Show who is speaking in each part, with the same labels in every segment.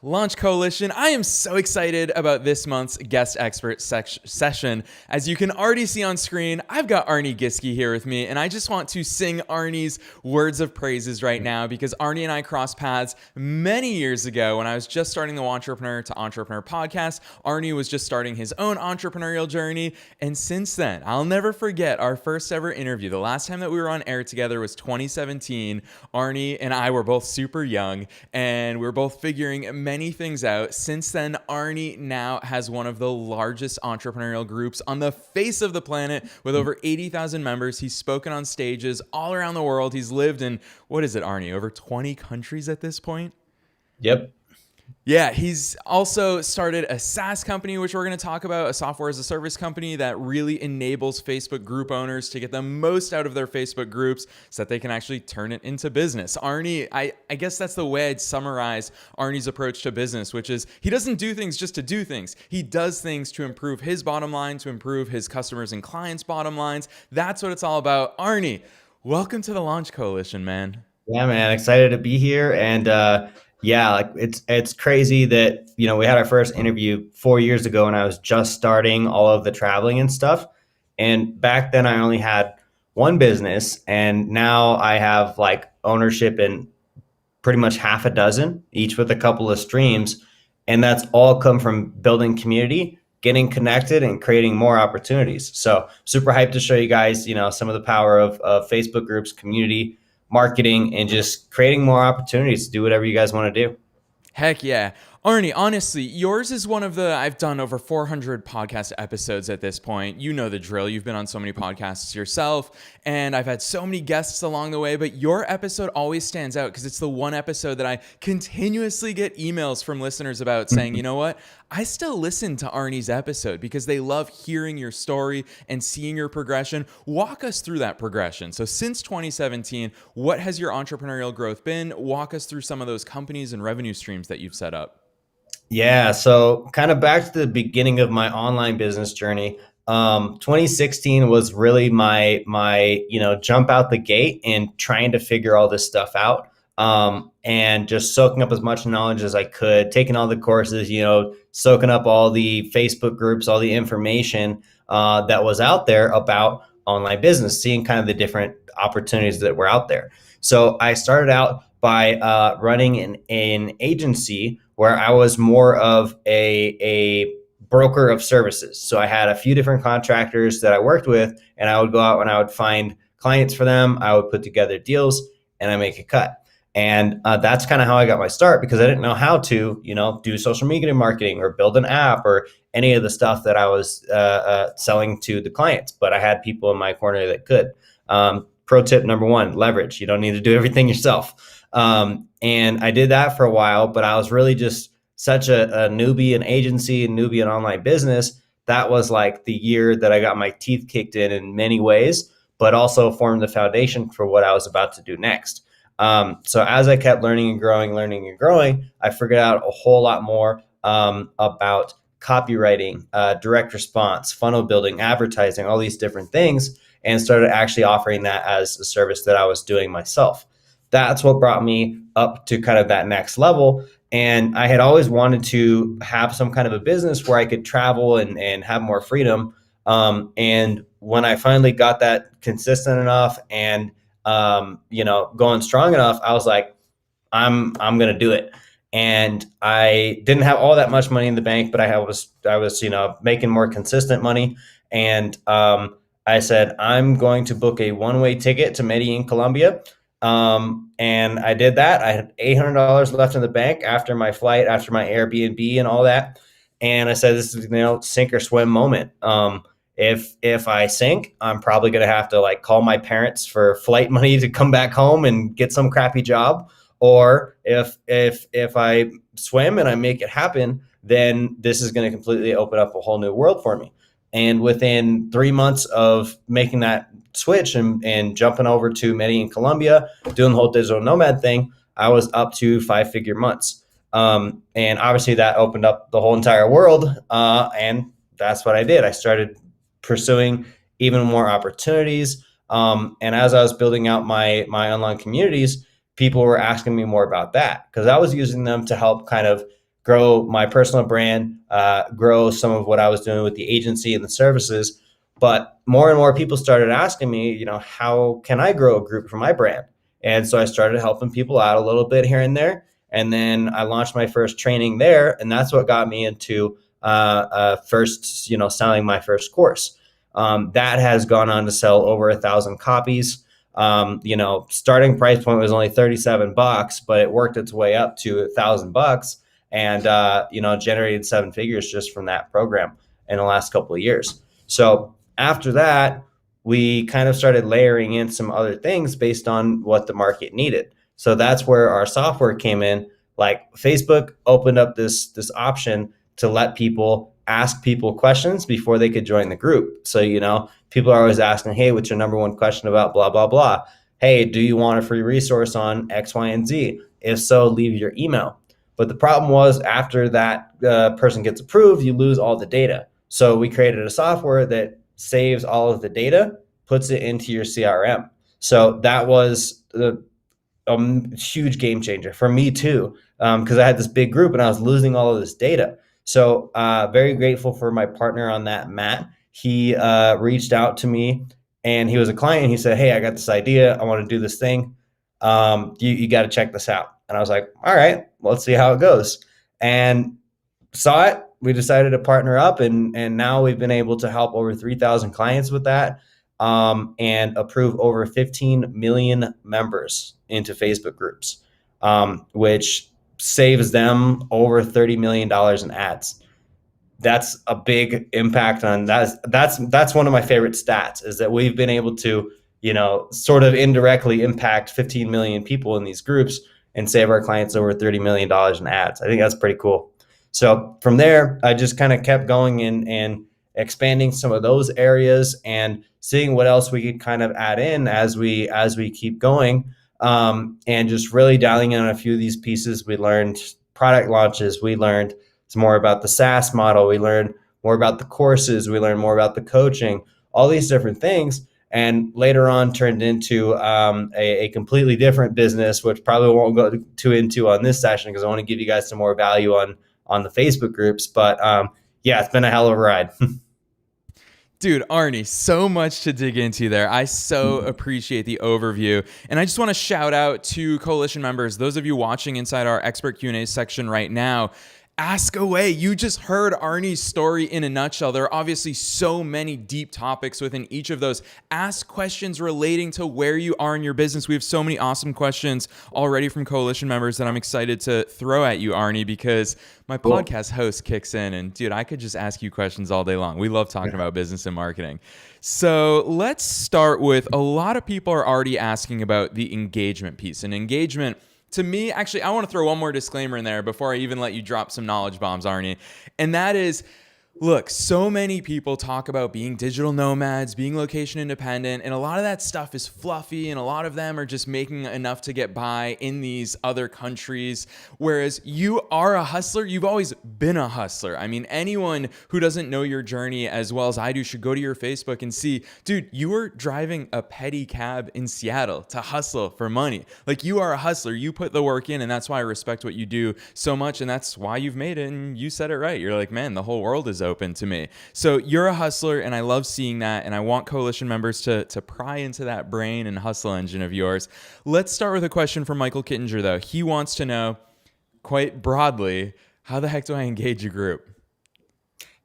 Speaker 1: Launch Coalition. I am so excited about this month's guest expert session. As you can already see on screen, I've got Arne Giske here with me, and I just want to sing Arne's words of praises right now because Arne and I crossed paths many years ago when I was just starting the Entrepreneur to Entrepreneur podcast. Arne was just starting his own entrepreneurial journey, and since then, I'll never forget our first ever interview. The last time that we were on air together was 2017. Arne and I were both super young, and we were both figuring many things out. Since then, Arne now has one of the largest entrepreneurial groups on the face of the planet with over 80,000 members. He's spoken on stages all around the world. He's lived in, what is it, Arne, over 20 countries at this point?
Speaker 2: Yep.
Speaker 1: Yeah, he's also started a SaaS company, which we're going to talk about, a software as a service company that really enables Facebook group owners to get the most out of their Facebook groups so that they can actually turn it into business. Arne, I guess that's the way I'd summarize Arne's approach to business, which is he doesn't do things just to do things. He does things to improve his bottom line, to improve his customers and clients' bottom lines. That's what it's all about. Arne, welcome to the Launch Coalition, man.
Speaker 2: Yeah, man, excited to be here. And yeah, like it's crazy that, we had our first interview 4 years ago when I was just starting all of the traveling and stuff. And back then I only had one business, and now I have like ownership in pretty much half a dozen, each with a couple of streams. And that's all come from building community, getting connected, and creating more opportunities. So super hyped to show you guys, some of the power of Facebook groups, community, marketing, and just creating more opportunities to do whatever you guys want to do.
Speaker 1: Heck yeah. Arne, honestly, yours is one of I've done over 400 podcast episodes at this point. You know the drill. You've been on so many podcasts yourself, and I've had so many guests along the way, but your episode always stands out because it's the one episode that I continuously get emails from listeners about saying, you know what? I still listen to Arne's episode because they love hearing your story and seeing your progression. Walk us through that progression. So since 2017, what has your entrepreneurial growth been? Walk us through some of those companies and revenue streams that you've set up.
Speaker 2: Yeah, so kind of back to the beginning of my online business journey. 2016 was really my jump out the gate and trying to figure all this stuff out. And just soaking up as much knowledge as I could, taking all the courses, soaking up all the Facebook groups, all the information that was out there about online business, seeing kind of the different opportunities that were out there. So I started out by running an agency where I was more of a broker of services. So I had a few different contractors that I worked with, and I would go out and I would find clients for them. I would put together deals, and I make a cut. And that's kind of how I got my start, because I didn't know how to, do social media marketing or build an app or any of the stuff that I was selling to the clients. But I had people in my corner that could. Pro tip number one, leverage. You don't need to do everything yourself. And I did that for a while, but I was really just such a newbie in agency and newbie in online business. That was like the year that I got my teeth kicked in many ways, but also formed the foundation for what I was about to do next. So as I kept learning and growing, I figured out a whole lot more about copywriting, direct response, funnel building, advertising, all these different things, and started actually offering that as a service that I was doing myself. That's what brought me up to kind of that next level. And I had always wanted to have some kind of a business where I could travel and have more freedom. And when I finally got that consistent enough and going strong enough, I was like, I'm going to do it. And I didn't have all that much money in the bank, but I was making more consistent money. And I said, I'm going to book a one-way ticket to Medellin, Colombia. And I did that. I had $800 left in the bank after my flight, after my Airbnb and all that. And I said, this is, sink or swim moment. If I sink, I'm probably going to have to call my parents for flight money to come back home and get some crappy job. Or if I swim and I make it happen, then this is going to completely open up a whole new world for me. And within 3 months of making that switch and jumping over to Medellin, Colombia, doing the whole digital nomad thing, I was up to 5-figure months. And obviously that opened up the whole entire world. And that's what I did. I started pursuing even more opportunities. And as I was building out my online communities, people were asking me more about that because I was using them to help kind of grow my personal brand, grow some of what I was doing with the agency and the services. But more and more people started asking me, how can I grow a group for my brand? And so I started helping people out a little bit here and there. And then I launched my first training there. And that's what got me into first, selling my first course. That has gone on to sell over 1,000 copies. Starting price point was only $37, but it worked its way up to $1,000 and, generated 7 figures just from that program in the last couple of years. So after that, we kind of started layering in some other things based on what the market needed. So that's where our software came in. Like Facebook opened up this option to let people ask people questions before they could join the group. So, people are always asking, hey, what's your number one question about blah, blah, blah? Hey, do you want a free resource on X, Y, and Z? If so, leave your email. But the problem was after that person gets approved, you lose all the data. So we created a software that saves all of the data, puts it into your CRM. So that was a huge game changer for me too, because I had this big group and I was losing all of this data. So very grateful for my partner on that, Matt. He reached out to me and he was a client. He said, hey, I got this idea. I want to do this thing. You got to check this out. And I was like, all right, well, let's see how it goes. And saw it. We decided to partner up, and now we've been able to help over 3,000 clients with that, and approve over 15 million members into Facebook groups, which saves them over $30 million in ads. That's a big impact on that. That's one of my favorite stats, is that we've been able to, sort of indirectly impact 15 million people in these groups and save our clients over $30 million in ads. I think that's pretty cool. So from there, I just kind of kept going and expanding some of those areas and seeing what else we could kind of add in as we keep going, and just really dialing in on a few of these pieces. We learned product launches. We learned some more about the SaaS model. We learned more about the courses. We learned more about the coaching, all these different things. And later on turned into a completely different business, which probably won't go too into on this session because I want to give you guys some more value on the Facebook groups. But yeah, it's been a hell of a ride.
Speaker 1: Dude, Arne, so much to dig into there. I so appreciate the overview. And I just want to shout out to Coalition members, those of you watching inside our expert Q&A section right now. Ask away. You just heard Arne's story in a nutshell. There are obviously so many deep topics within each of those. Ask questions relating to where you are in your business. We have so many awesome questions already from Coalition members that I'm excited to throw at you, Arne, because my podcast host kicks in and dude, I could just ask you questions all day long. We love talking about business and marketing. So let's start with, a lot of people are already asking about the engagement piece. And engagement, to me, actually, I want to throw one more disclaimer in there before I even let you drop some knowledge bombs, Arne. And that is, look, so many people talk about being digital nomads, being location independent, and a lot of that stuff is fluffy, and a lot of them are just making enough to get by in these other countries. Whereas you are a hustler. You've always been a hustler. I mean, anyone who doesn't know your journey as well as I do should go to your Facebook and see, dude, you were driving a petty cab in Seattle to hustle for money. Like, you are a hustler. You put the work in, and that's why I respect what you do so much, and that's why you've made it, and you said it right. You're like, man, the whole world is open to me. So you're a hustler, and I love seeing that, and I want Coalition members to pry into that brain and hustle engine of yours. Let's start with a question from Michael Kittinger, though. He wants to know, quite broadly, how the heck do I engage a group?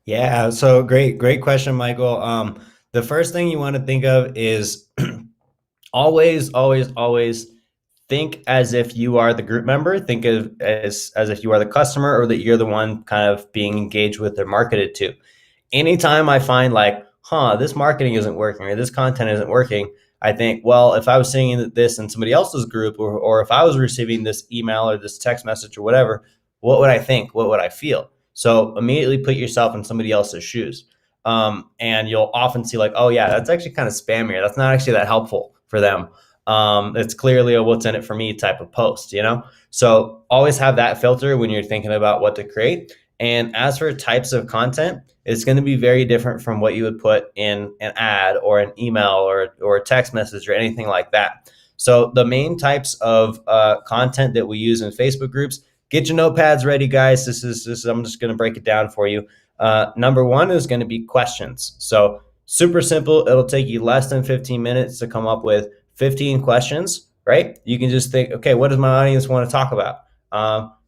Speaker 2: Yeah, so great question, Michael. The first thing you want to think of is always think as if you are the group member. Think of as if you are the customer, or that you're the one kind of being engaged with or marketed to. Anytime I find like, this marketing isn't working or this content isn't working, I think, well, if I was seeing this in somebody else's group, or if I was receiving this email or this text message or whatever, what would I think? What would I feel? So immediately put yourself in somebody else's shoes. And you'll often see like, oh yeah, that's actually kind of spammy. That's not actually that helpful for them. It's clearly a what's in it for me type of post, So always have that filter when you're thinking about what to create. And as for types of content, it's going to be very different from what you would put in an ad or an email or a text message or anything like that. So the main types of content that we use in Facebook groups, get your notepads ready, guys. This is I'm just going to break it down for you. Number one is going to be questions. So super simple. It'll take you less than 15 minutes to come up with 15 questions, right? You can just think, okay, what does my audience want to talk about?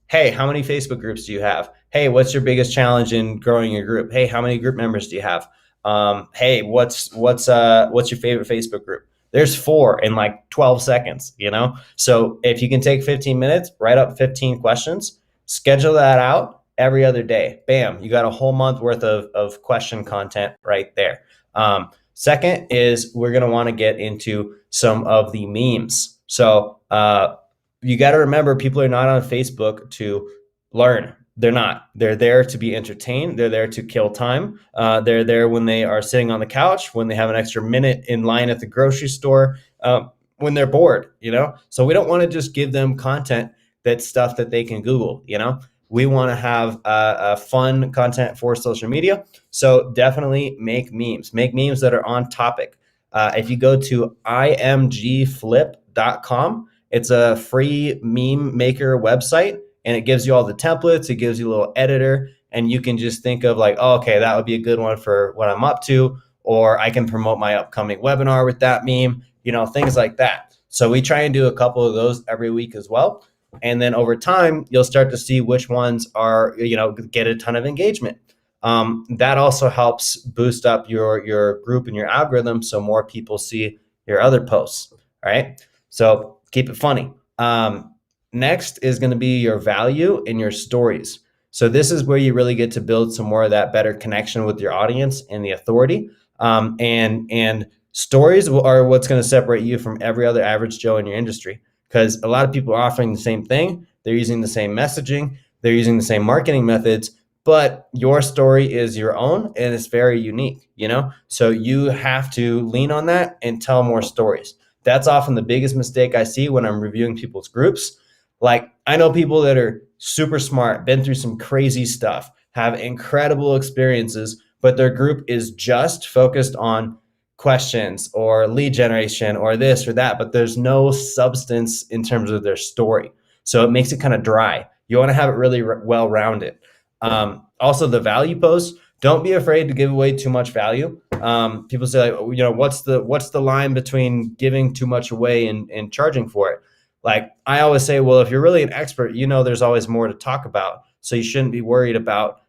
Speaker 2: Hey, how many Facebook groups do you have? Hey, what's your biggest challenge in growing your group? Hey, how many group members do you have? Hey, what's your favorite Facebook group? There's 4 in like 12 seconds, you know? So if you can take 15 minutes, write up 15 questions, schedule that out every other day. Bam, you got a whole month worth of question content right there. Second is we're going to want to get into some of the memes. So you got to remember, people are not on Facebook to learn. They're not. They're there to be entertained. They're there to kill time. They're there when they are sitting on the couch, when they have an extra minute in line at the grocery store, when they're bored, you know? So we don't want to just give them content that's stuff that they can Google, you know? We want to have fun content for social media. So definitely make memes that are on topic. If you go to imgflip.com, it's a free meme maker website, and it gives you all the templates. It gives you a little editor, and you can just think of like, oh, okay, that would be a good one for what I'm up to, or I can promote my upcoming webinar with that meme, you know, things like that. So we try and do a couple of those every week as well. And then over time, you'll start to see which ones are, you know, get a ton of engagement. That also helps boost up your group and your algorithm, so more people see your other posts. All right. So keep it funny. Next is going to be your value in your stories. So this is where you really get to build some more of that better connection with your audience and the authority. And stories are what's going to separate you from every other average Joe in your industry, because a lot of people are offering the same thing. They're using the same messaging. They're using the same marketing methods, but your story is your own and it's very unique, you know? So you have to lean on that and tell more stories. That's often the biggest mistake I see when I'm reviewing people's groups. Like, I know people that are super smart, been through some crazy stuff, have incredible experiences, but their group is just focused on questions or lead generation or this or that, but there's no substance in terms of their story. So it makes it kind of dry. You want to have it really well-rounded. Also, the value posts, don't be afraid to give away too much value. People say, like, you know, what's the line between giving too much away and charging for it? Like, I always say, well, if you're really an expert, you know, there's always more to talk about. So you shouldn't be worried about,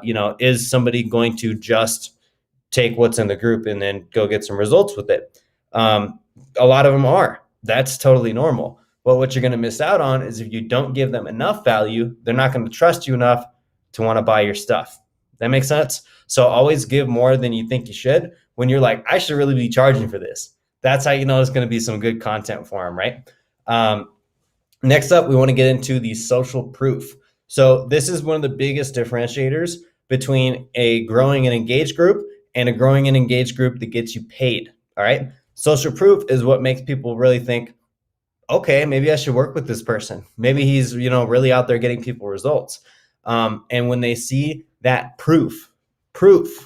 Speaker 2: you know, is somebody going to just take what's in the group and then go get some results with it? A lot of them are. That's totally normal. But what you're going to miss out on is if you don't give them enough value, they're not going to trust you enough to want to buy your stuff. That makes sense? So always give more than you think you should. When you're like, I should really be charging for this, that's how you know it's going to be some good content for them, right? Next up, we want to get into the social proof. So this is one of the biggest differentiators between a growing and engaged group and a growing and engaged group that gets you paid. All right. Social proof is what makes people really think, okay, maybe I should work with this person. Maybe he's, you know, really out there getting people results. And when they see that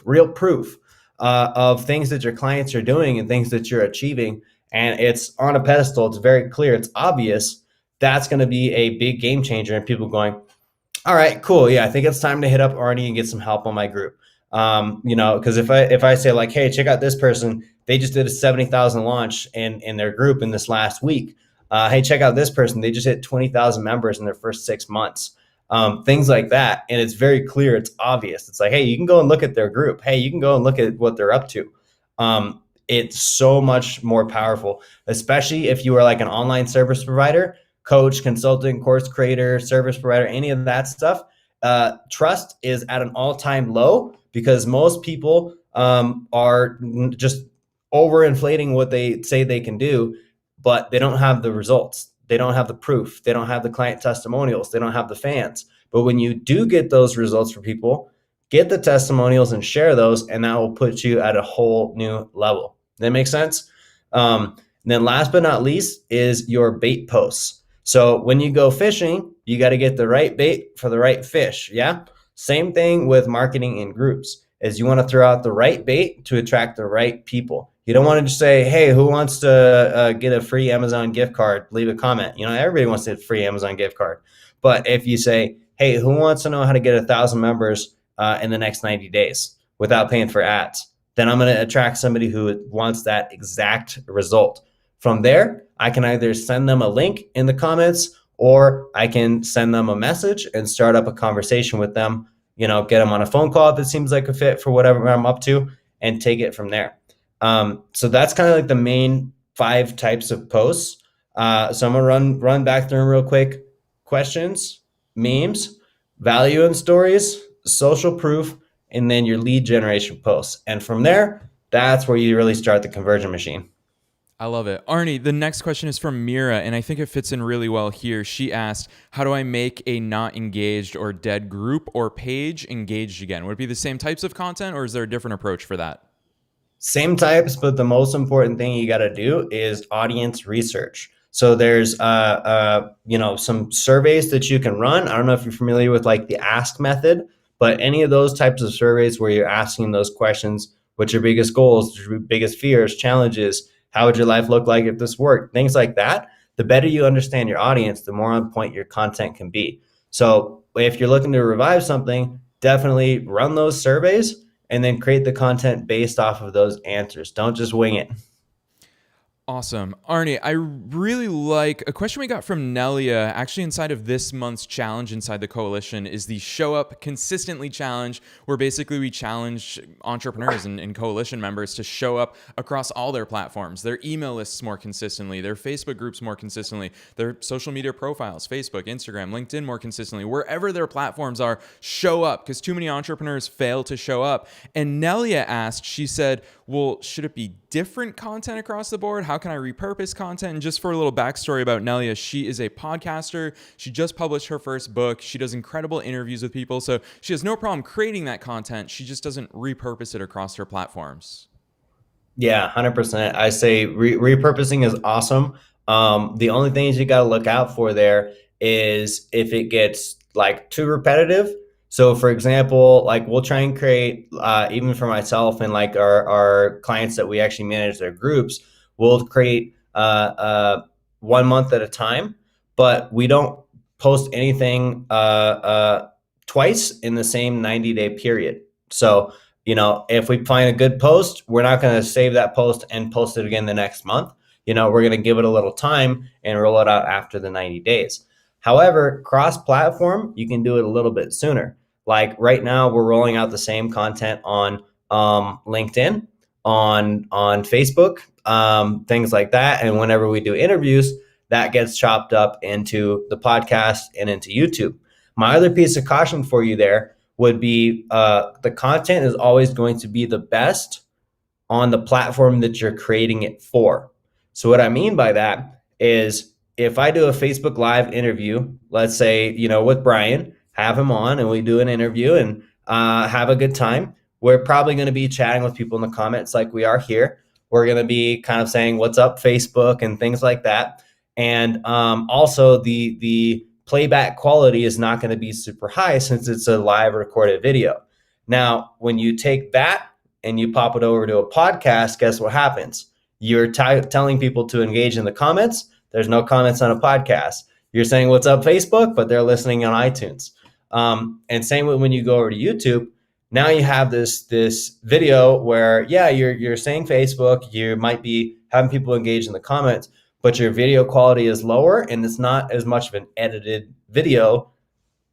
Speaker 2: real proof of things that your clients are doing and things that you're achieving, and it's on a pedestal, it's very clear, it's obvious, that's going to be a big game changer. And people going, all right, cool. Yeah, I think it's time to hit up Arne and get some help on my group. You know, because if I say like, hey, check out this person, they just did a 70,000 launch in their group in this last week. Hey, check out this person, they just hit 20,000 members in their first 6 months. Things like that. And it's very clear, it's obvious. It's like, hey, you can go and look at their group. Hey, you can go and look at what they're up to. It's so much more powerful, especially if you are like an online service provider, coach, consultant, course creator, service provider, any of that stuff. Trust is at an all-time low because most people are just overinflating what they say they can do, but they don't have the results. They don't have the proof. They don't have the client testimonials. They don't have the fans. But when you do get those results for people, get the testimonials and share those, and that will put you at a whole new level. That makes sense? Then last but not least is your bait posts. So when you go fishing, you got to get the right bait for the right fish. Yeah. Same thing with marketing in groups, is you want to throw out the right bait to attract the right people. You don't want to just say, hey, who wants to get a free Amazon gift card? Leave a comment. Everybody wants a free Amazon gift card. But if you say, hey, who wants to know how to get 1,000 members in the next 90 days without paying for ads? Then I'm going to attract somebody who wants that exact result. From there, I can either send them a link in the comments, or I can send them a message and start up a conversation with them, get them on a phone call if it seems like a fit for whatever I'm up to, and take it from there. So that's kind of like the main 5 types of posts. So I'm gonna run back through them real quick. Questions, memes, value and stories, social proof, and then your lead generation posts. And from there, that's where you really start the conversion machine.
Speaker 1: I love it. Arne, the next question is from Mira, and I think it fits in really well here. She asked, how do I make a not engaged or dead group or page engaged again? Would it be the same types of content, or is there a different approach for that?
Speaker 2: Same types, but the most important thing you got to do is audience research. So there's some surveys that you can run. I don't know if you're familiar with like the ask method, but any of those types of surveys where you're asking those questions: what's your biggest goals, your biggest fears, challenges, how would your life look like if this worked, things like that. The better you understand your audience, the more on point your content can be. So if you're looking to revive something, definitely run those surveys and then create the content based off of those answers. Don't just wing it.
Speaker 1: Awesome. Arne, I really like a question we got from Nelia, actually inside of this month's challenge inside the coalition, is the Show Up Consistently Challenge, where basically we challenge entrepreneurs and coalition members to show up across all their platforms, their email lists more consistently, their Facebook groups more consistently, their social media profiles, Facebook, Instagram, LinkedIn more consistently, wherever their platforms are, show up, because too many entrepreneurs fail to show up. And Nelia asked, she said, well, should it be different content across the board? How can I repurpose content? And just for a little backstory about Nelia, she is a podcaster. She just published her first book. She does incredible interviews with people. So she has no problem creating that content. She just doesn't repurpose it across her platforms.
Speaker 2: Yeah, 100%. I say repurposing is awesome. The only things you got to look out for there is if it gets like too repetitive. So for example, like we'll try and create, even for myself and like our clients that we actually manage their groups, we'll create 1 month at a time, but we don't post anything twice in the same 90-day period. So if we find a good post, we're not going to save that post and post it again the next month. We're going to give it a little time and roll it out after the 90 days. However, cross-platform, you can do it a little bit sooner. Like right now, we're rolling out the same content on LinkedIn, on Facebook, things like that. And whenever we do interviews, that gets chopped up into the podcast and into YouTube. My other piece of caution for you there would be the content is always going to be the best on the platform that you're creating it for. So what I mean by that is if I do a Facebook Live interview, let's say, with Brian, have him on and we do an interview and have a good time, we're probably going to be chatting with people in the comments like we are here. We're going to be kind of saying, what's up, Facebook, and things like that. And also the playback quality is not going to be super high since it's a live recorded video. Now, when you take that and you pop it over to a podcast, guess what happens? You're telling people to engage in the comments. There's no comments on a podcast. You're saying, what's up, Facebook, but they're listening on iTunes. And same with when you go over to YouTube. Now you have this video where, yeah, you're saying Facebook, you might be having people engage in the comments, but your video quality is lower and it's not as much of an edited video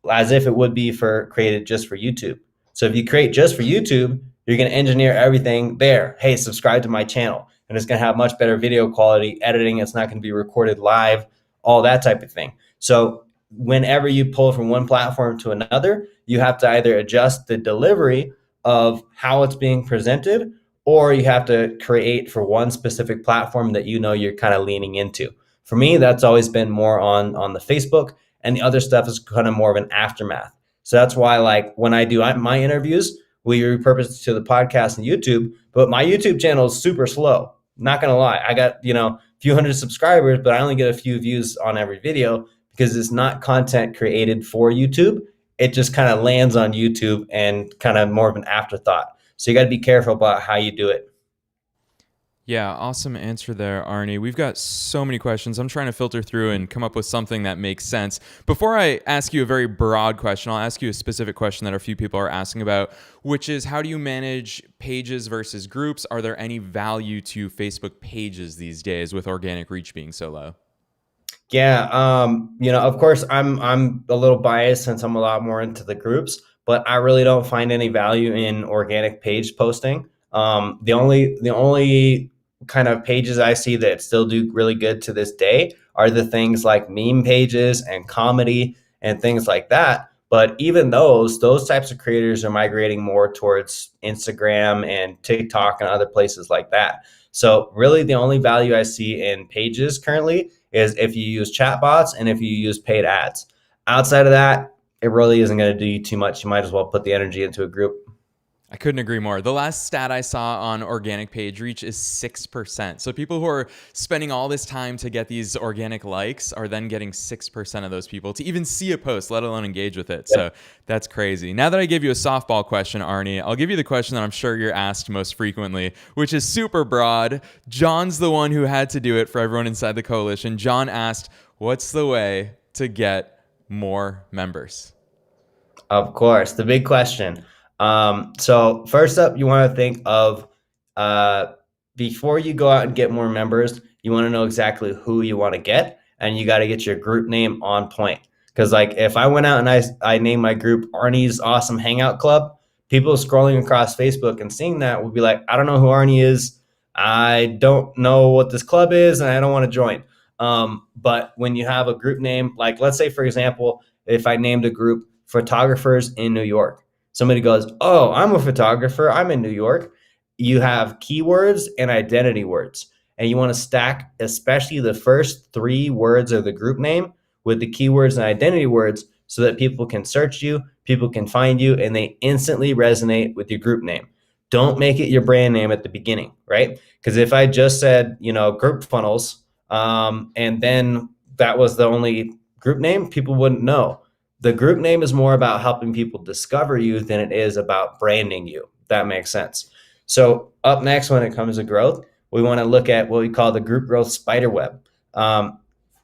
Speaker 2: as if it would be created just for YouTube. So if you create just for YouTube, you're going to engineer everything there. Hey, subscribe to my channel. And it's going to have much better video quality, editing. It's not going to be recorded live, all that type of thing. So whenever you pull from one platform to another, you have to either adjust the delivery of how it's being presented, or you have to create for one specific platform that you're kind of leaning into. For me, that's always been more on the Facebook, and the other stuff is kind of more of an aftermath. So that's why, like, when I do my interviews, we repurpose to the podcast and YouTube, but my YouTube channel is super slow. Not going to lie. I got, a few hundred subscribers, but I only get a few views on every video because it's not content created for YouTube. It just kind of lands on YouTube and kind of more of an afterthought. So you got to be careful about how you do it.
Speaker 1: Yeah, awesome answer there, Arnie. We've got so many questions. I'm trying to filter through and come up with something that makes sense. Before I ask you a very broad question, I'll ask you a specific question that a few people are asking about, which is how do you manage pages versus groups? Are there any value to Facebook pages these days with organic reach being so low?
Speaker 2: Yeah, of course, I'm a little biased since I'm a lot more into the groups, but I really don't find any value in organic page posting. The only kind of pages I see that still do really good to this day are the things like meme pages and comedy and things like that. But even those types of creators are migrating more towards Instagram and TikTok and other places like that. So really, the only value I see in pages currently is if you use chatbots and if you use paid ads. Outside of that, it really isn't going to do you too much. You might as well put the energy into a group.
Speaker 1: I couldn't agree more. The last stat I saw on organic page reach is 6%. So people who are spending all this time to get these organic likes are then getting 6% of those people to even see a post, let alone engage with it. So that's crazy. Now that I gave you a softball question, Arnie, I'll give you the question that I'm sure you're asked most frequently, which is super broad. John's the one who had to do it for everyone inside the coalition. John asked, what's the way to get more members?
Speaker 2: Of course, the big question. So first up, you want to think of uh, before you go out and get more members, you want to know exactly who you want to get, and you got to get your group name on point. Because like if I went out and I named my group Arnie's Awesome Hangout Club, people scrolling across Facebook and seeing that would be like, I don't know who Arnie is, I don't know what this club is, and I don't want to join. But when you have a group name, like let's say for example, if I named a group Photographers in New York, somebody goes, oh, I'm a photographer, I'm in New York. You have keywords and identity words. And you want to stack especially the first 3 words of the group name with the keywords and identity words so that people can search you, people can find you, and they instantly resonate with your group name. Don't make it your brand name at the beginning, right? Because if I just said, group funnels, and then that was the only group name, people wouldn't know. The group name is more about helping people discover you than it is about branding you. If that makes sense. So up next, when it comes to growth, we want to look at what we call the group growth spider web.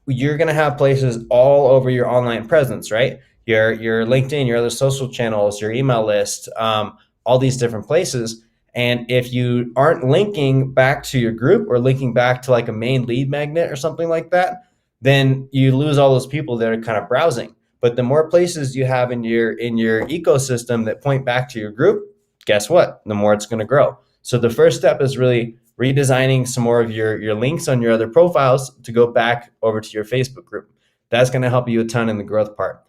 Speaker 2: You're going to have places all over your online presence, right? Your LinkedIn, your other social channels, your email list, all these different places. And if you aren't linking back to your group or linking back to like a main lead magnet or something like that, then you lose all those people that are kind of browsing. But the more places you have in your ecosystem that point back to your group, guess what? The more it's going to grow. So the first step is really redesigning some more of your links on your other profiles to go back over to your Facebook group. That's going to help you a ton in the growth part.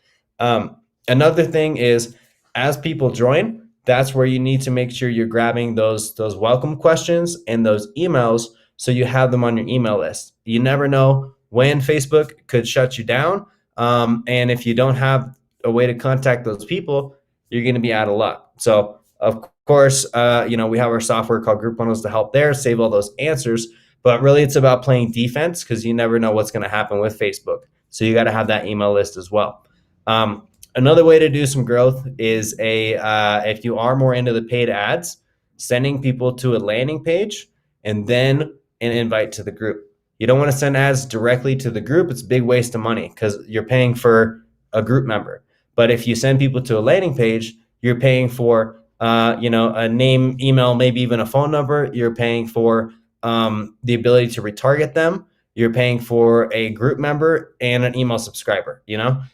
Speaker 2: Another thing is as people join, that's where you need to make sure you're grabbing those welcome questions and those emails so you have them on your email list. You never know when Facebook could shut you down. And if you don't have a way to contact those people, you're going to be out of luck. So of course, we have our software called Group Funnels to help there, save all those answers. But really, it's about playing defense because you never know what's going to happen with Facebook. So you got to have that email list as well. Another way to do some growth is if you are more into the paid ads, sending people to a landing page and then an invite to the group. You don't want to send ads directly to the group. It's a big waste of money because you're paying for a group member. But if you send people to a landing page, you're paying for a name, email, maybe even a phone number. You're paying for the ability to retarget them. You're paying for a group member and an email subscriber.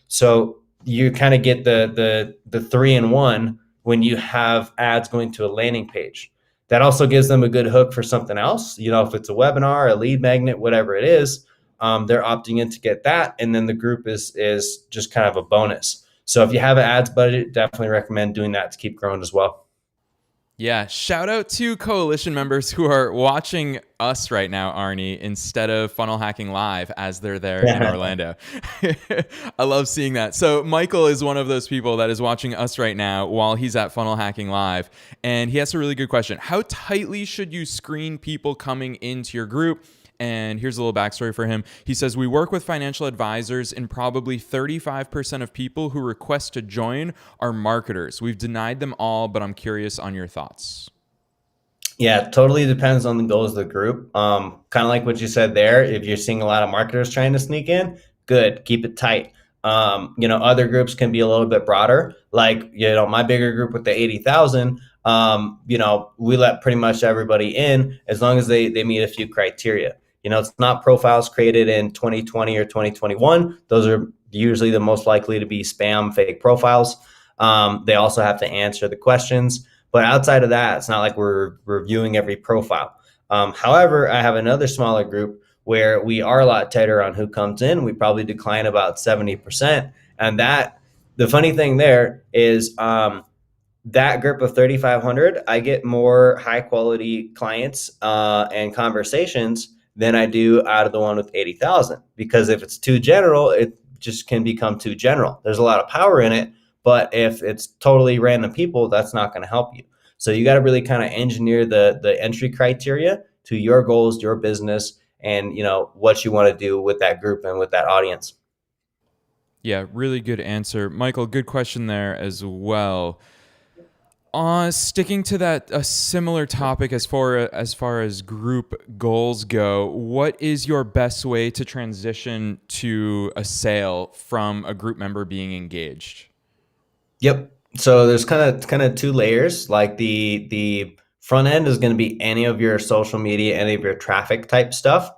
Speaker 2: So you kind of get the 3-in-1 when you have ads going to a landing page. That also gives them a good hook for something else. If it's a webinar, a lead magnet, whatever it is, they're opting in to get that. And then the group is just kind of a bonus. So if you have an ads budget, definitely recommend doing that to keep growing as well.
Speaker 1: Yeah, shout out to coalition members who are watching us right now, Arnie, instead of Funnel Hacking Live as they're there in Orlando. I love seeing that. So Michael is one of those people that is watching us right now while he's at Funnel Hacking Live. And he has a really good question. How tightly should you screen people coming into your group? And here's a little backstory for him. He says, we work with financial advisors and probably 35% of people who request to join are marketers. We've denied them all, but I'm curious on your thoughts.
Speaker 2: Yeah, totally depends on the goals of the group. Kind of like what you said there. If you're seeing a lot of marketers trying to sneak in, good, keep it tight. Other groups can be a little bit broader. Like, my bigger group with the 80,000, we let pretty much everybody in as long as they meet a few criteria. It's not profiles created in 2020 or 2021. Those are usually the most likely to be spam, fake profiles. They also have to answer the questions. But outside of that, it's not like we're reviewing every profile. However, I have another smaller group where we are a lot tighter on who comes in. We probably decline about 70%. And the funny thing there is that group of 3,500, I get more high quality clients and conversations than I do out of the one with 80,000. Because if it's too general, it just can become too general. There's a lot of power in it, but if it's totally random people, that's not going to help you. So you got to really kind of engineer the entry criteria to your goals, your business, and what you want to do with that group and with that audience.
Speaker 1: Yeah, really good answer. Michael, good question there as well. Sticking to that a similar topic as far as group goals go, what is your best way to transition to a sale from a group member being engaged?
Speaker 2: Yep. So there's kind of two layers. Like the front end is going to be any of your social media, any of your traffic type stuff.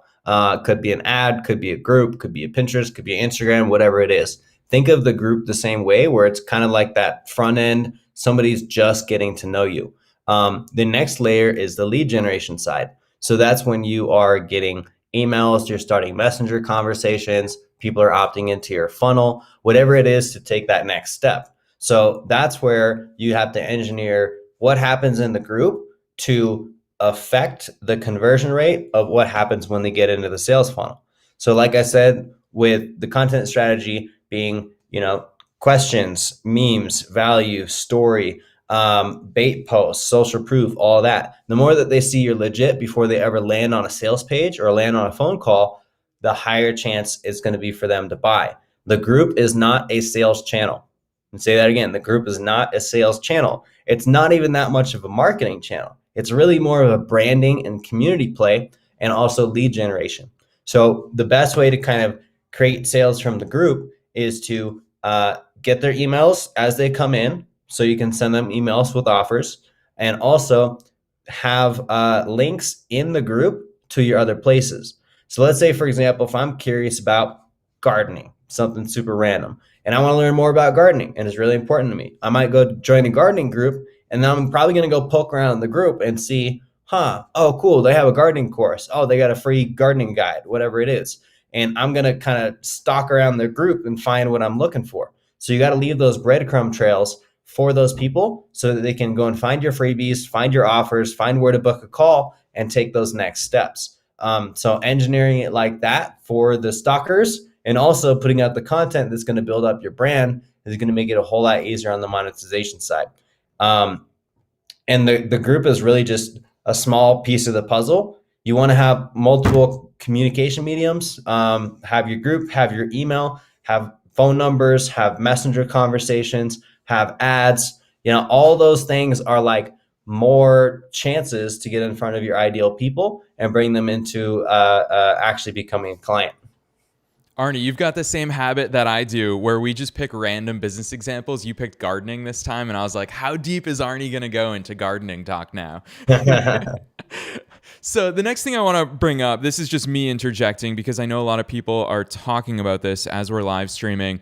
Speaker 2: Could be an ad, could be a group, could be a Pinterest, could be Instagram, whatever it is. Think of the group the same way, where it's kind of like that front end. Somebody's just getting to know you. The next layer is the lead generation side. So that's when you are getting emails, you're starting messenger conversations, people are opting into your funnel, whatever it is to take that next step. So that's where you have to engineer what happens in the group to affect the conversion rate of what happens when they get into the sales funnel. So like I said, with the content strategy being, questions, memes, value, story, bait posts, social proof, all that. The more that they see you're legit before they ever land on a sales page or land on a phone call, the higher chance it's going to be for them to buy. The group is not a sales channel. And say that again, the group is not a sales channel. It's not even that much of a marketing channel. It's really more of a branding and community play and also lead generation. So the best way to kind of create sales from the group is to get their emails as they come in. So you can send them emails with offers and also have links in the group to your other places. So let's say, for example, if I'm curious about gardening, something super random, and I want to learn more about gardening and it's really important to me, I might go join a gardening group and then I'm probably going to go poke around the group and see, oh, cool, they have a gardening course. Oh, they got a free gardening guide, whatever it is. And I'm going to kind of stalk around the group and find what I'm looking for. So you got to leave those breadcrumb trails for those people so that they can go and find your freebies, find your offers, find where to book a call, and take those next steps. So engineering it like that for the stalkers and also putting out the content that's going to build up your brand is going to make it a whole lot easier on the monetization side. And the group is really just a small piece of the puzzle. You want to have multiple communication mediums, have your group, have your email, have phone numbers, have messenger conversations, have ads. All those things are like more chances to get in front of your ideal people and bring them into actually becoming a client.
Speaker 1: Arne, you've got the same habit that I do where we just pick random business examples. You picked gardening this time, and I was like, how deep is Arne going to go into gardening talk now? So the next thing I want to bring up, this is just me interjecting because I know a lot of people are talking about this as we're live streaming.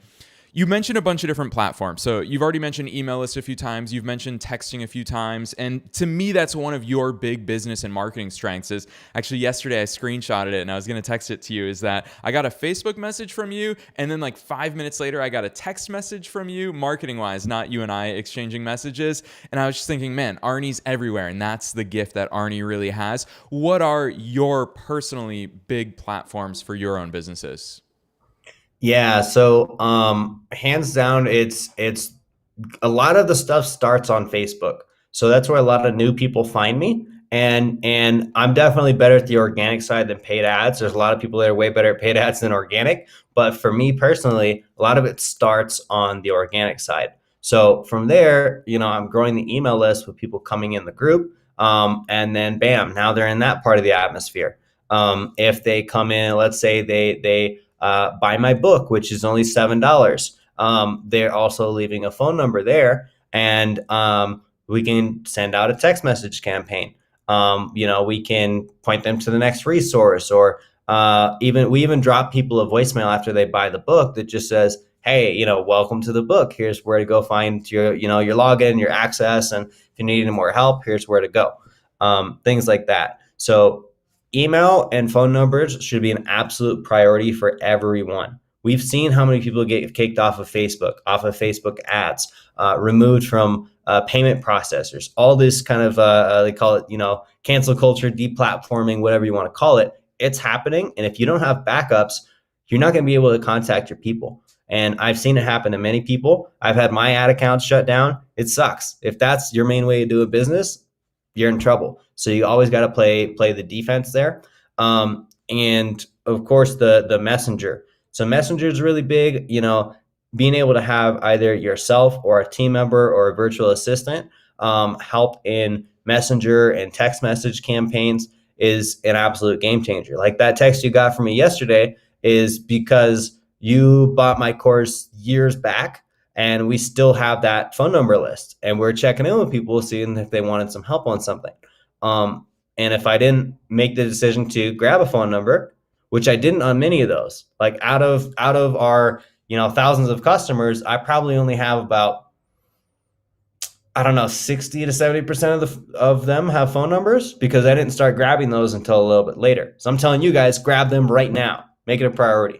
Speaker 1: You mentioned a bunch of different platforms. So you've already mentioned email list a few times. You've mentioned texting a few times. And to me, that's one of your big business and marketing strengths. Is actually yesterday I screenshotted it and I was going to text it to you, is that I got a Facebook message from you. And then like 5 minutes later, I got a text message from you, marketing wise, not you and I exchanging messages. And I was just thinking, man, Arnie's everywhere. And that's the gift that Arne really has. What are your personally big platforms for your own businesses?
Speaker 2: Yeah, so hands down, it's a lot of the stuff starts on Facebook. So that's where a lot of new people find me. And I'm definitely better at the organic side than paid ads. There's a lot of people that are way better at paid ads than organic. But for me personally, a lot of it starts on the organic side. So from there, I'm growing the email list with people coming in the group. And then bam, now they're in that part of the atmosphere. If they come in, let's say they buy my book, which is only $7. They're also leaving a phone number there, and we can send out a text message campaign. We can point them to the next resource, or we even drop people a voicemail after they buy the book that just says, "Hey, welcome to the book. Here's where to go find your login, your access, and if you need any more help, here's where to go." Things like that. So email and phone numbers should be an absolute priority for everyone. We've seen how many people get kicked off of Facebook ads, removed from payment processors, all this kind of, they call it, cancel culture, deplatforming, whatever you want to call it. It's happening. And if you don't have backups, you're not going to be able to contact your people. And I've seen it happen to many people. I've had my ad accounts shut down. It sucks. If that's your main way to do a business, you're in trouble. So you always got to play the defense there. And of course, the messenger. So messenger is really big. Being able to have either yourself or a team member or a virtual assistant help in messenger and text message campaigns is an absolute game changer. Like that text you got from me yesterday is because you bought my course years back, and we still have that phone number list, and we're checking in with people, seeing if they wanted some help on something. And if I didn't make the decision to grab a phone number, which I didn't on many of those, like out of our thousands of customers, I probably only have about, I don't know, 60 to 70% of them have phone numbers, because I didn't start grabbing those until a little bit later. So I'm telling you guys, grab them right now. Make it a priority.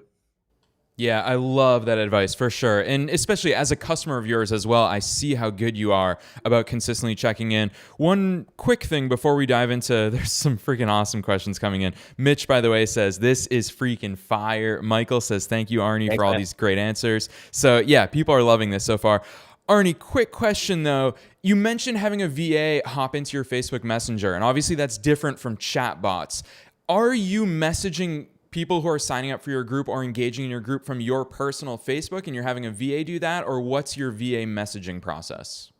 Speaker 1: Yeah, I love that advice for sure. And especially as a customer of yours as well, I see how good you are about consistently checking in. One quick thing before we dive into, there's some freaking awesome questions coming in. Mitch, by the way, says, "This is freaking fire." Michael says, "Thank you, Arne, for all these great answers." So yeah, people are loving this so far. Arne, quick question though. You mentioned having a VA hop into your Facebook Messenger, and obviously that's different from chat bots. Are you messaging people who are signing up for your group or engaging in your group from your personal Facebook, and you're having a VA do that? Or what's your VA messaging process?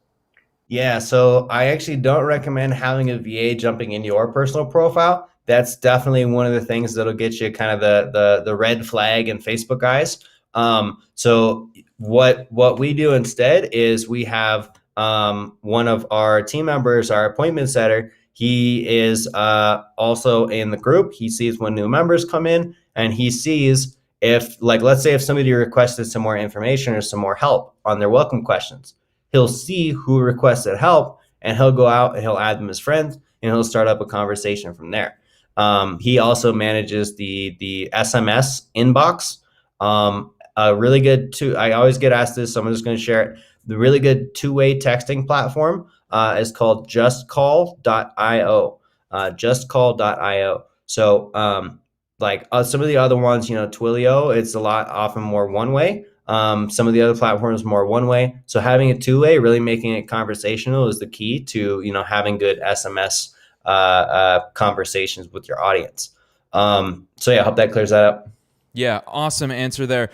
Speaker 2: Yeah, so I actually don't recommend having a VA jumping into your personal profile. That's definitely one of the things that'll get you kind of the red flag in Facebook eyes. So what we do instead is we have one of our team members, our appointment setter. He is also in the group. He sees when new members come in, and he sees if, like, let's say if somebody requested some more information or some more help on their welcome questions, he'll see who requested help, and he'll go out and he'll add them as friends, and he'll start up a conversation from there. He also manages the SMS inbox. A really good I always get asked this, so I'm just going to share it. The really good two-way texting platform is called justcall.io. Justcall.io. So some of the other ones, Twilio, it's a lot often more one way. Some of the other platforms more one way. So having a two-way, really making it conversational, is the key to having good SMS conversations with your audience. So yeah, I hope that clears that up.
Speaker 1: Yeah, awesome answer there.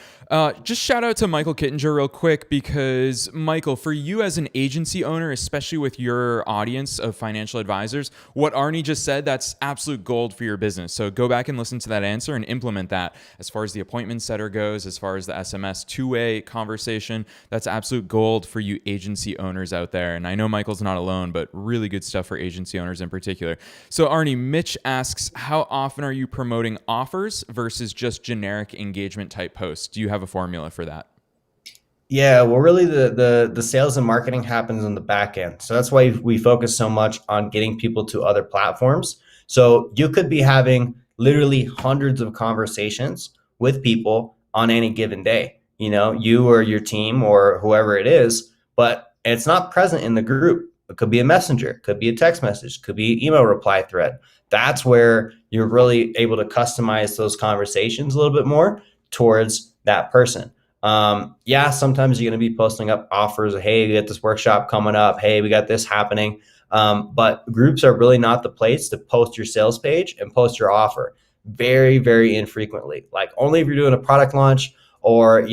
Speaker 1: Just shout out to Michael Kittinger real quick, because Michael, for you as an agency owner, especially with your audience of financial advisors, what Arne just said, that's absolute gold for your business. So go back and listen to that answer and implement that. As far as the appointment setter goes, as far as the SMS two-way conversation, that's absolute gold for you agency owners out there. And I know Michael's not alone, but really good stuff for agency owners in particular. So Arne, Mitch asks, how often are you promoting offers versus just generic engagement type posts? Do you have a formula for that?
Speaker 2: Yeah, well, really the sales and marketing happens in the back end. So that's why we focus so much on getting people to other platforms. So you could be having literally hundreds of conversations with people on any given day, you or your team or whoever it is, but it's not present in the group. It could be a messenger, could be a text message, could be an email reply thread. That's where you're really able to customize those conversations a little bit more towards that person. Yeah, sometimes you're going to be posting up offers of, hey, we got this workshop coming up. Hey, we got this happening. But groups are really not the place to post your sales page and post your offer very, very infrequently. Like only if you're doing a product launch or,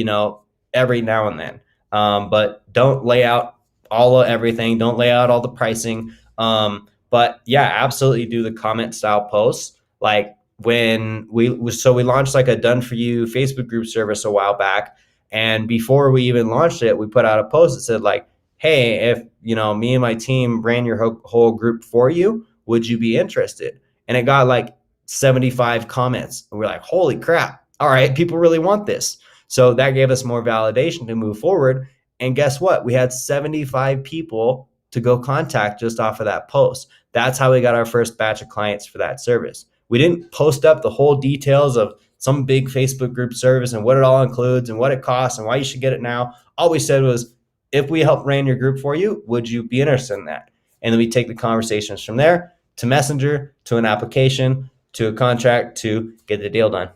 Speaker 2: every now and then. But don't lay out all of everything. Don't lay out all the pricing. But But yeah, absolutely do the comment style posts. Like when we launched like a done for you Facebook group service a while back. And before we even launched it, we put out a post that said like, hey, if me and my team ran your whole group for you, would you be interested? And it got like 75 comments. And we're like, holy crap. All right, people really want this. So that gave us more validation to move forward. And guess what? We had 75 people to go contact just off of that post. That's how we got our first batch of clients for that service. We didn't post up the whole details of some big Facebook group service and what it all includes and what it costs and why you should get it now. All we said was, if we help run your group for you, would you be interested in that? And then we take the conversations from there to Messenger, to an application, to a contract, to get the deal done.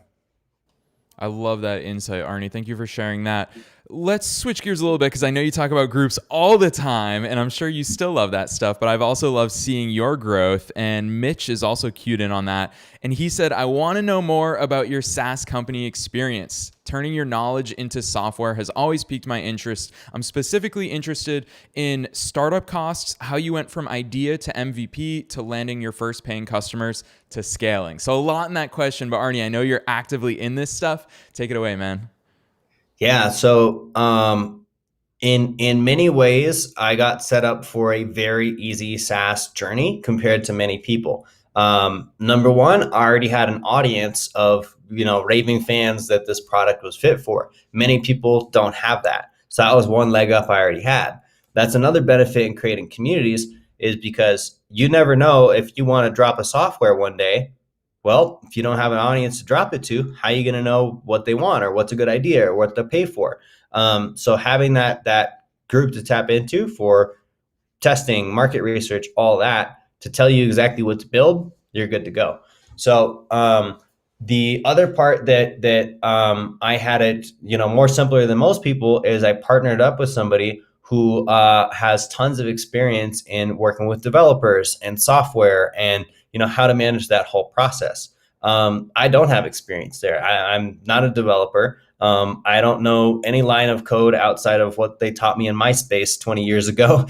Speaker 1: I love that insight, Arne. Thank you for sharing that. Let's switch gears a little bit because I know you talk about groups all the time, and I'm sure you still love that stuff, but I've also loved seeing your growth, and Mitch is also cued in on that. And he said, I want to know more about your SaaS company experience. Turning your knowledge into software has always piqued my interest. I'm specifically interested in startup costs, how you went from idea to MVP to landing your first paying customers to scaling. So a lot in that question, but Arne, I know you're actively in this stuff. Take it away, man.
Speaker 2: Yeah. So in many ways, I got set up for a very easy SaaS journey compared to many people. Number one, I already had an audience of raving fans that this product was fit for. Many people don't have that. So that was one leg up I already had. That's another benefit in creating communities, is because you never know if you want to drop a software one day. Well, if you don't have an audience to drop it to, how are you going to know what they want or what's a good idea or what to pay for? So having that group to tap into for testing, market research, all that, to tell you exactly what to build, you're good to go. So the other part that I had it more simpler than most people is I partnered up with somebody who has tons of experience in working with developers and software and how to manage that whole process. I don't have experience there. I'm not a developer. I don't know any line of code outside of what they taught me in MySpace 20 years ago.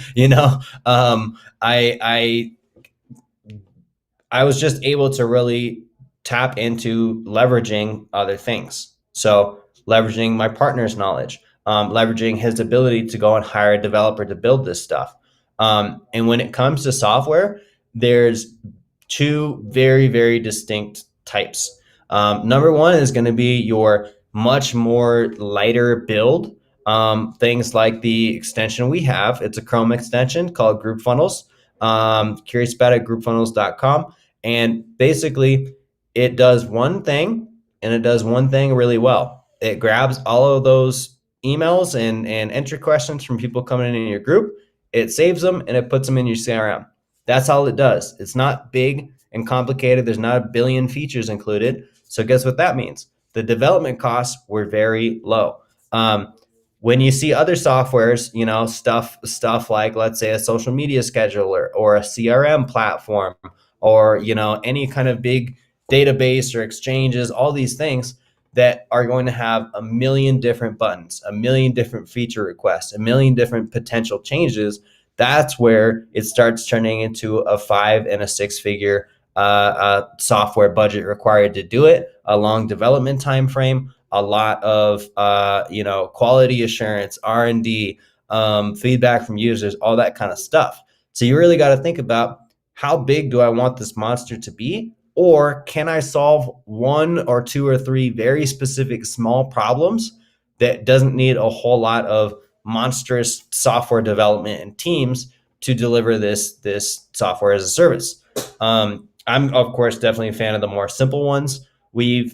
Speaker 2: I was just able to really tap into leveraging other things. So leveraging my partner's knowledge, leveraging his ability to go and hire a developer to build this stuff. And when it comes to software, there's two very, very distinct types. Number one is going to be your much more lighter build. Things like the extension we have. It's a Chrome extension called Group Funnels. Curious about it, groupfunnels.com. And basically, it does one thing, and it does one thing really well. It grabs all of those emails and entry questions from people coming in your group. It saves them, and it puts them in your CRM. That's all it does. It's not big and complicated. There's not a billion features included. So guess what that means? The development costs were very low. When you see other softwares, stuff like, let's say, a social media scheduler or a CRM platform or, any kind of big database or exchanges, all these things that are going to have a million different buttons, a million different feature requests, a million different potential changes, that's where it starts turning into a 5 and a 6 figure software budget required to do it, a long development time frame, a lot of quality assurance, R&D, feedback from users, all that kind of stuff. So you really got to think about, how big do I want this monster to be? Or can I solve one or two or three very specific small problems that doesn't need a whole lot of monstrous software development and teams to deliver this software as a service? I'm, of course, definitely a fan of the more simple ones. We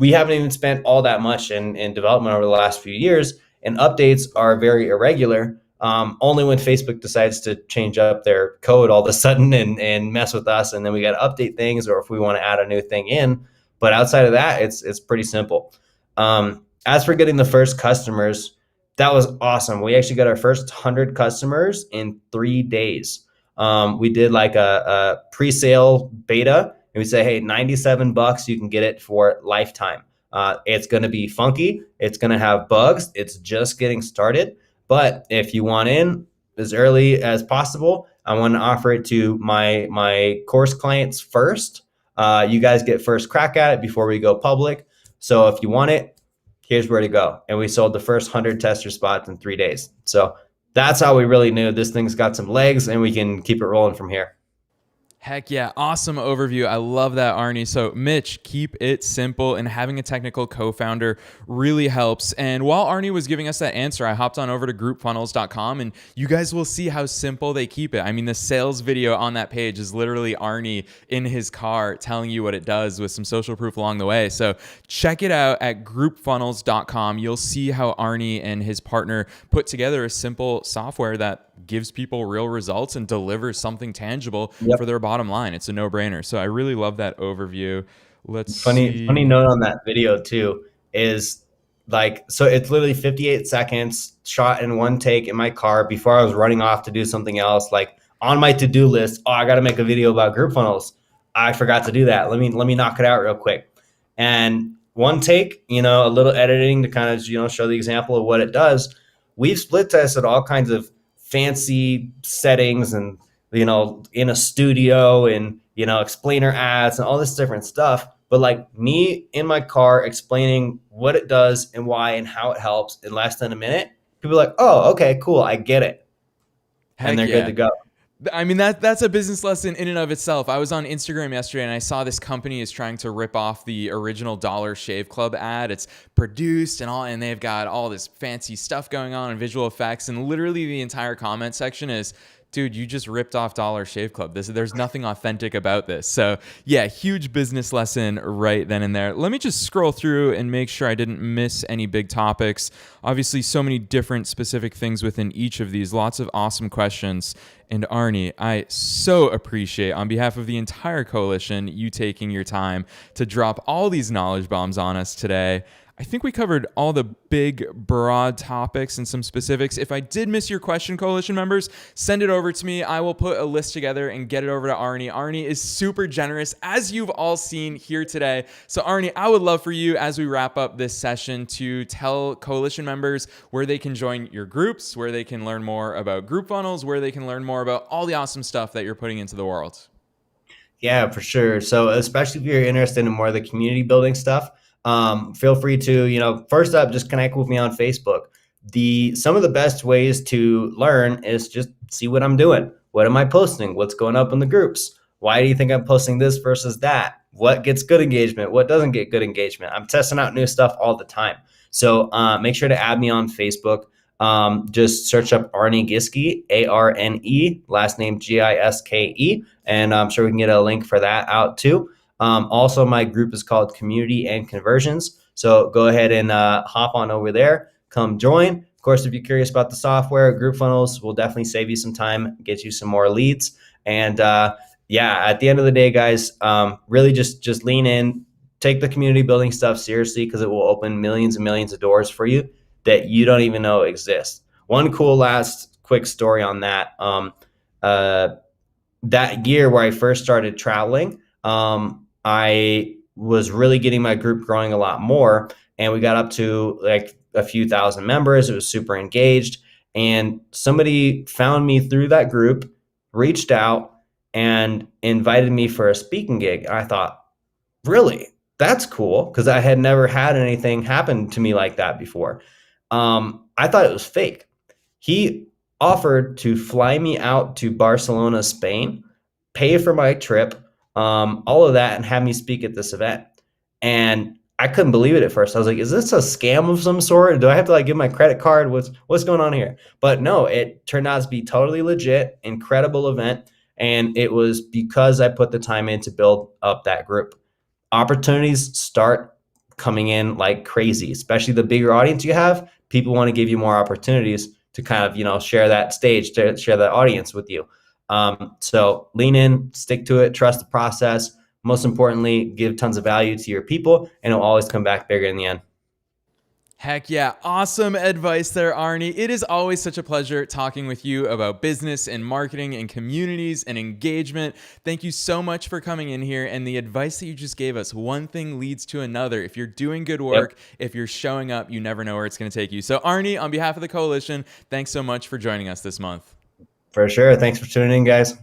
Speaker 2: haven't even spent all that much in development over the last few years, and updates are very irregular. Only when Facebook decides to change up their code all of a sudden and mess with us, and then we got to update things, or if we want to add a new thing in. But outside of that, it's pretty simple. As for getting the first customers, that was awesome. We actually got our first 100 customers in 3 days. We did like a pre-sale beta, and we say, hey, $97, you can get it for lifetime. It's going to be funky. It's going to have bugs. It's just getting started. But if you want in, as early as possible. I want to offer it to my course clients first. You guys get first crack at it before we go public. So if you want it, here's where to go. And we sold the first 100 tester spots in 3 days. So that's how we really knew this thing's got some legs and we can keep it rolling from here.
Speaker 1: Heck yeah, awesome overview. I love that, Arne. So, Mitch, keep it simple, and having a technical co-founder really helps. And while Arne was giving us that answer, I hopped on over to groupfunnels.com, and you guys will see how simple they keep it. I mean, the sales video on that page is literally Arne in his car telling you what it does with some social proof along the way. So, check it out at groupfunnels.com. You'll see how Arne and his partner put together a simple software that gives people real results and delivers something tangible for their bottom line. It's a no-brainer. So I really love that overview. Let's see.
Speaker 2: Funny note on that video too is like, so it's literally 58 seconds shot in one take in my car before I was running off to do something else. Like on my to-do list, oh, I got to make a video about group funnels. I forgot to do that. Let me knock it out real quick. And one take, a little editing to kind of, show the example of what it does. We've split tested all kinds of fancy settings and, in a studio and, explainer ads and all this different stuff. But like me in my car explaining what it does and why and how it helps in less than a minute, people are like, oh, okay, cool. I get it. And they're good to go.
Speaker 1: I mean, that's a business lesson in and of itself. I was on Instagram yesterday and I saw this company is trying to rip off the original Dollar Shave Club ad. It's produced and they've got all this fancy stuff going on and visual effects. And literally the entire comment section is, dude, you just ripped off Dollar Shave Club. There's nothing authentic about this. So yeah, huge business lesson right then and there. Let me just scroll through and make sure I didn't miss any big topics. Obviously, so many different specific things within each of these. Lots of awesome questions. And Arne, I so appreciate, on behalf of the entire coalition, you taking your time to drop all these knowledge bombs on us today. I think we covered all the big, broad topics and some specifics. If I did miss your question, coalition members, send it over to me. I will put a list together and get it over to Arne. Arne is super generous, as you've all seen here today. So Arne, I would love for you, as we wrap up this session, to tell coalition members where they can join your groups, where they can learn more about group funnels, where they can learn more about all the awesome stuff that you're putting into the world.
Speaker 2: Yeah, for sure. So especially if you're interested in more of the community building stuff, feel free to, first up, just connect with me on Facebook. Some of the best ways to learn is just see what I'm doing. What am I posting? What's going up in the groups? Why do you think I'm posting this versus that? What gets good engagement? What doesn't get good engagement? I'm testing out new stuff all the time. So make sure to add me on Facebook. Just search up Arne Giske, Arne, last name Giske, and I'm sure we can get a link for that out too. Also, my group is called Community and Conversions. So go ahead and hop on over there. Come join. Of course, if you're curious about the software, group funnels will definitely save you some time, get you some more leads. And at the end of the day, guys, really just lean in, take the community building stuff seriously, because it will open millions and millions of doors for you that you don't even know exist. One cool last quick story on that. That year where I first started traveling, I was really getting my group growing a lot more, and we got up to like a few thousand members. It was super engaged, and somebody found me through that group, reached out and invited me for a speaking gig. And I thought, really, that's cool, because I had never had anything happen to me like that before. I thought it was fake. He offered to fly me out to Barcelona, Spain, pay for my trip, all of that, and have me speak at this event. And I couldn't believe it at first. I was like, is this a scam of some sort? Do I have to give my credit card? What's going on here? But no, it turned out to be totally legit, incredible event. And it was because I put the time in to build up that group. Opportunities start coming in like crazy, especially the bigger audience you have. People want to give you more opportunities to kind of, share that stage, to share that audience with you. So lean in, stick to it, trust the process. Most importantly, give tons of value to your people, and it'll always come back bigger in the end.
Speaker 1: Heck yeah. Awesome advice there, Arne. It is always such a pleasure talking with you about business and marketing and communities and engagement. Thank you so much for coming in here. And the advice that you just gave us, one thing leads to another. If you're doing good work, if you're showing up, you never know where it's going to take you. So Arne, on behalf of the coalition, thanks so much for joining us this month.
Speaker 2: For sure. Thanks for tuning in, guys.